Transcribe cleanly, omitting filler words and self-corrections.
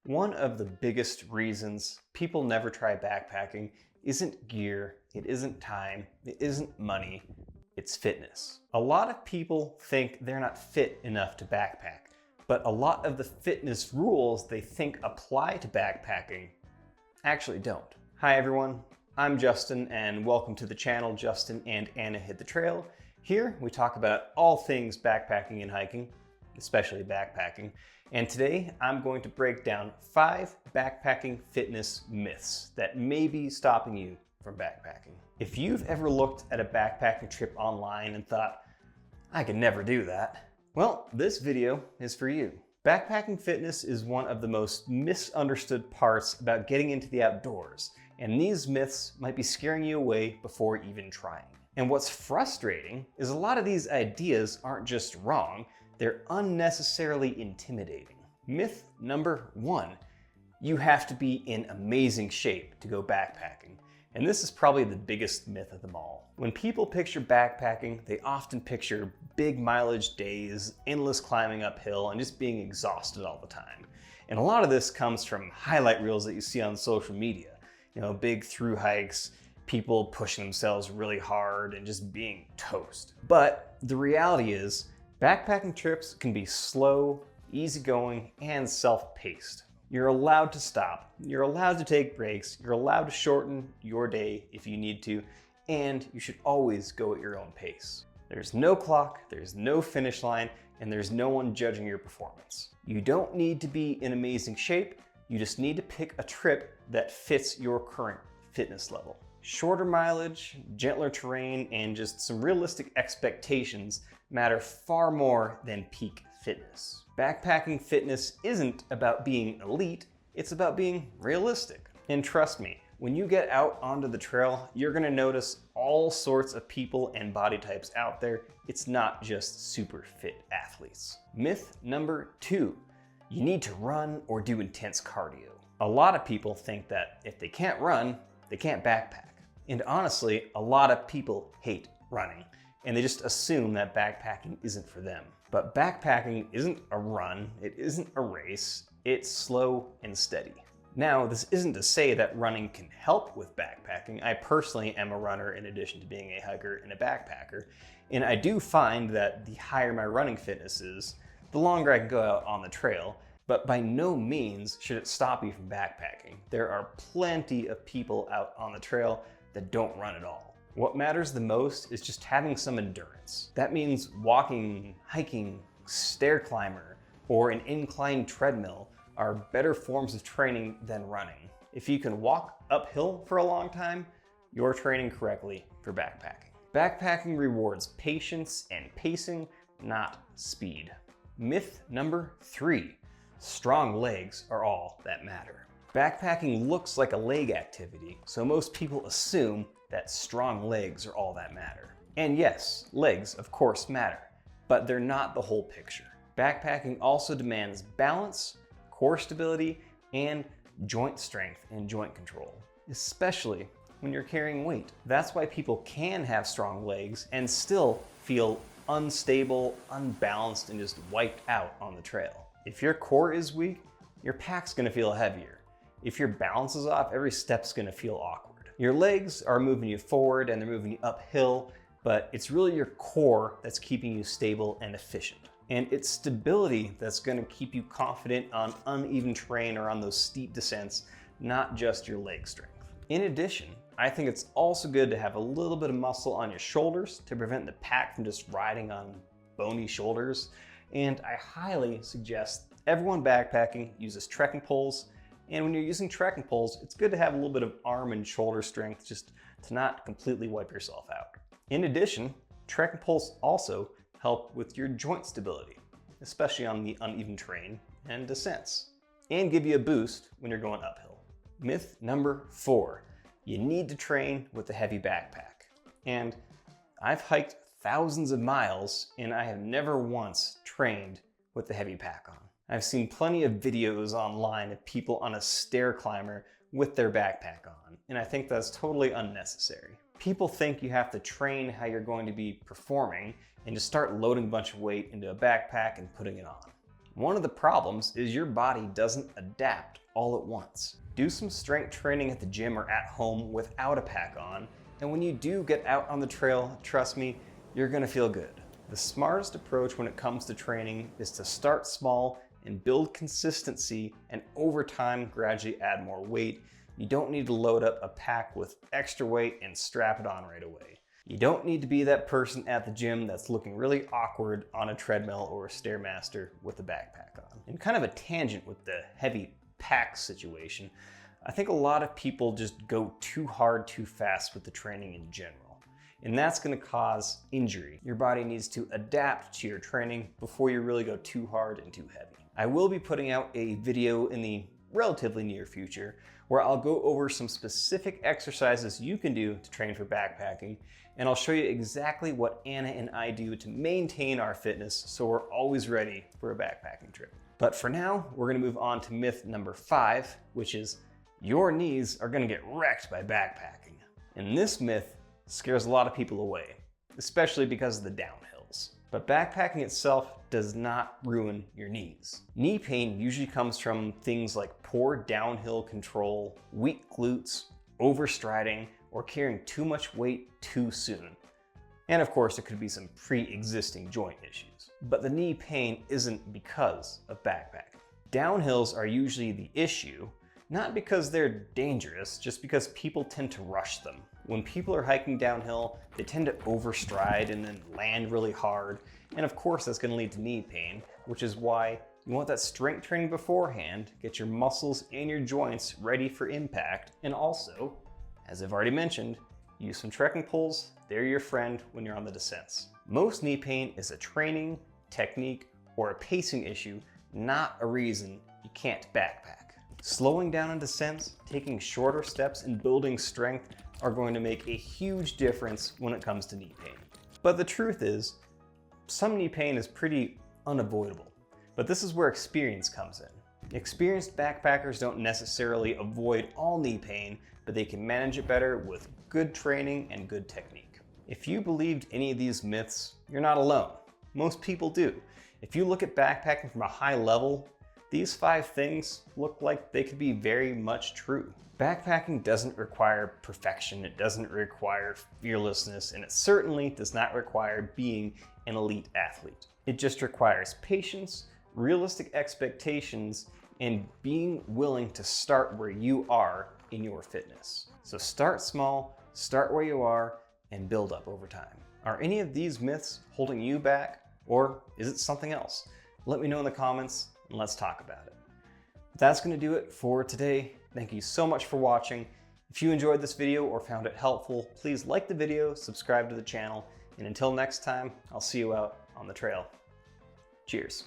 One of the biggest reasons people never try backpacking isn't gear, it isn't time, it isn't money, it's fitness. A lot of people think they're not fit enough to backpack, but a lot of the fitness rules they think apply to backpacking actually don't. Hi everyone, I'm Justin and welcome to the channel Justin and Anna Hit the Trail. Here we talk about all things backpacking and hiking, especially backpacking. And today I'm going to break down 5 backpacking fitness myths that may be stopping you from backpacking. If you've ever looked at a backpacking trip online and thought, I could never do that, well, this video is for you. Backpacking fitness is one of the most misunderstood parts about getting into the outdoors, and these myths might be scaring you away before even trying. And what's frustrating is a lot of these ideas aren't just wrong, they're unnecessarily intimidating. Myth number 1, you have to be in amazing shape to go backpacking. And this is probably the biggest myth of them all. When people picture backpacking, they often picture big mileage days, endless climbing uphill, and just being exhausted all the time. And a lot of this comes from highlight reels that you see on social media. You know, big through hikes, people pushing themselves really hard and just being toast. But the reality is, backpacking trips can be slow, easygoing, and self-paced. You're allowed to stop, you're allowed to take breaks, you're allowed to shorten your day if you need to, and you should always go at your own pace. There's no clock, there's no finish line, and there's no one judging your performance. You don't need to be in amazing shape, you just need to pick a trip that fits your current fitness level. Shorter mileage, gentler terrain, and just some realistic expectations matter far more than peak fitness. Backpacking fitness isn't about being elite, it's about being realistic. And trust me, when you get out onto the trail, you're gonna notice all sorts of people and body types out there. It's not just super fit athletes. Myth number 2, you need to run or do intense cardio. A lot of people think that if they can't run, they can't backpack. And honestly, a lot of people hate running, and they just assume that backpacking isn't for them. But backpacking isn't a run, it isn't a race, it's slow and steady. Now, this isn't to say that running can help with backpacking. I personally am a runner in addition to being a hiker and a backpacker, and I do find that the higher my running fitness is, the longer I can go out on the trail, but by no means should it stop you from backpacking. There are plenty of people out on the trail that don't run at all. What matters the most is just having some endurance. That means walking, hiking, stair climber, or an incline treadmill are better forms of training than running. If you can walk uphill for a long time, you're training correctly for backpacking. Backpacking rewards patience and pacing, not speed. Myth number 3, strong legs are all that matter. Backpacking looks like a leg activity, so most people assume that strong legs are all that matter. And yes, legs of course matter, but they're not the whole picture. Backpacking also demands balance, core stability, and joint strength and joint control, especially when you're carrying weight. That's why people can have strong legs and still feel unstable, unbalanced, and just wiped out on the trail. If your core is weak, your pack's gonna feel heavier. If your balance is off, every step's gonna feel awkward. Your legs are moving you forward and they're moving you uphill, but it's really your core that's keeping you stable and efficient. And it's stability that's gonna keep you confident on uneven terrain or on those steep descents, not just your leg strength. In addition, I think it's also good to have a little bit of muscle on your shoulders to prevent the pack from just riding on bony shoulders. And I highly suggest everyone backpacking uses trekking poles. And when you're using trekking poles, it's good to have a little bit of arm and shoulder strength just to not completely wipe yourself out. In addition, trekking poles also help with your joint stability, especially on the uneven terrain and descents, and give you a boost when you're going uphill. Myth number 4, you need to train with a heavy backpack. And I've hiked thousands of miles and I have never once trained with a heavy pack on. I've seen plenty of videos online of people on a stair climber with their backpack on, and I think that's totally unnecessary. People think you have to train how you're going to be performing and just start loading a bunch of weight into a backpack and putting it on. One of the problems is your body doesn't adapt all at once. Do some strength training at the gym or at home without a pack on, and when you do get out on the trail, trust me, you're gonna feel good. The smartest approach when it comes to training is to start small and build consistency, and over time gradually add more weight. You don't need to load up a pack with extra weight and strap it on right away. You don't need to be that person at the gym that's looking really awkward on a treadmill or a Stairmaster with a backpack on. And kind of a tangent with the heavy pack situation, I think a lot of people just go too hard too fast with the training in general. And that's going to cause injury. Your body needs to adapt to your training before you really go too hard and too heavy. I will be putting out a video in the relatively near future where I'll go over some specific exercises you can do to train for backpacking, and I'll show you exactly what Anna and I do to maintain our fitness so we're always ready for a backpacking trip. But for now, we're gonna move on to myth number 5, which is your knees are gonna get wrecked by backpacking. And this myth scares a lot of people away, especially because of the downhills. But backpacking itself does not ruin your knees. Knee pain usually comes from things like poor downhill control, weak glutes, overstriding, or carrying too much weight too soon. And of course, there could be some pre-existing joint issues. But the knee pain isn't because of backpacking. Downhills are usually the issue, not because they're dangerous, just because people tend to rush them. When people are hiking downhill, they tend to overstride and then land really hard. And of course, that's going to lead to knee pain, which is why you want that strength training beforehand, get your muscles and your joints ready for impact. And also, as I've already mentioned, use some trekking poles. They're your friend when you're on the descents. Most knee pain is a training, technique, or a pacing issue, not a reason you can't backpack. Slowing down on descents, taking shorter steps, and building strength are going to make a huge difference when it comes to knee pain. But the truth is, some knee pain is pretty unavoidable. But this is where experience comes in. Experienced backpackers don't necessarily avoid all knee pain, but they can manage it better with good training and good technique. If you believed any of these myths, you're not alone. Most people do. If you look at backpacking from a high level, these 5 things look like they could be very much true. Backpacking doesn't require perfection, it doesn't require fearlessness, and it certainly does not require being an elite athlete. It just requires patience, realistic expectations, and being willing to start where you are in your fitness. So start small, start where you are, and build up over time. Are any of these myths holding you back, or is it something else? Let me know in the comments, and let's talk about it. That's going to do it for today. Thank you so much for watching. If you enjoyed this video or found it helpful, please like the video, subscribe to the channel, and until next time, I'll see you out on the trail. Cheers.